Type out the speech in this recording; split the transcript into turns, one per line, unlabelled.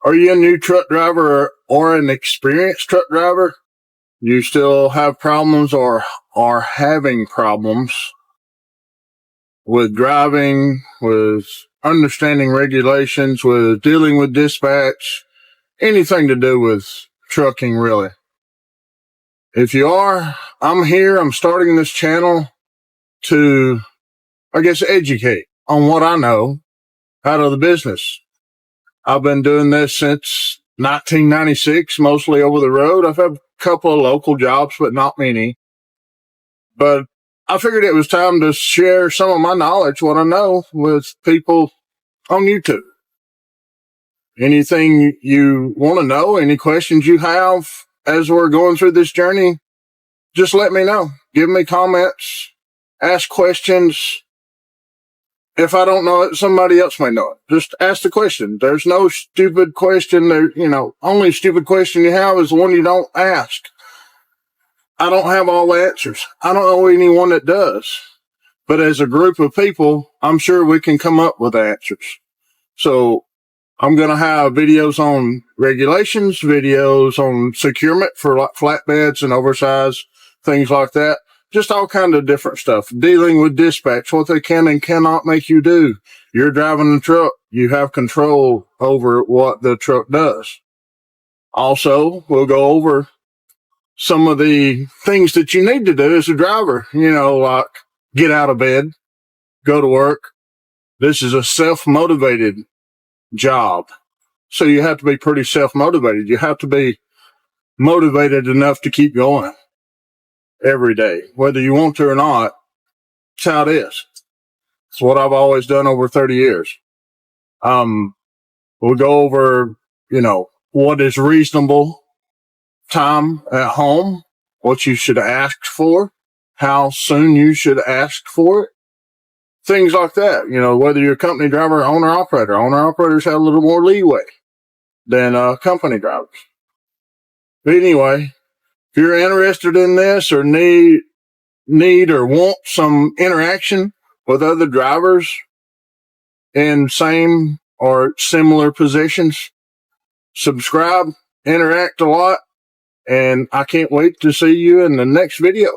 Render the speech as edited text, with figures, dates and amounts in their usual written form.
Are you a new truck driver or an experienced truck driver? You still have problems or are having problems with driving, with understanding regulations, with dealing with dispatch, anything to do with trucking, really. If you are, I'm here. I'm starting this channel to, educate on what I know out of the business. I've been doing this since 1996, mostly over the road. I've had a couple of local jobs, but not many. But I figured it was time to share some of my knowledge, what I know, with people on YouTube. Anything you want to know, any questions you have as we're going through this journey, just let me know. Give me comments, ask questions. If I don't know it, somebody else may know it. Just ask the question. There's no stupid question. Only stupid question you have is the one you don't ask. I don't have all the answers. I don't know anyone that does. But as a group of people, I'm sure we can come up with answers. So I'm going to have videos on regulations, videos on securement for like flatbeds and oversized things like that. Just all kind of different stuff. Dealing with dispatch, what they can and cannot make you do. You're driving the truck. You have control over what the truck does. Also, we'll go over some of the things that you need to do as a driver. Like get out of bed, go to work. This is a self-motivated job. So you have to be pretty self-motivated. You have to be motivated enough to keep going every day, whether you want to or not. It's how it is. It's what I've always done over 30 years. We'll go over, what is reasonable time at home, what you should ask for, how soon you should ask for it, things like that. Whether you're a company driver or owner-operator. Owner-operators have a little more leeway than company drivers. But anyway, if you're interested in this or need or want some interaction with other drivers in same or similar positions, subscribe, interact a lot, and I can't wait to see you in the next video.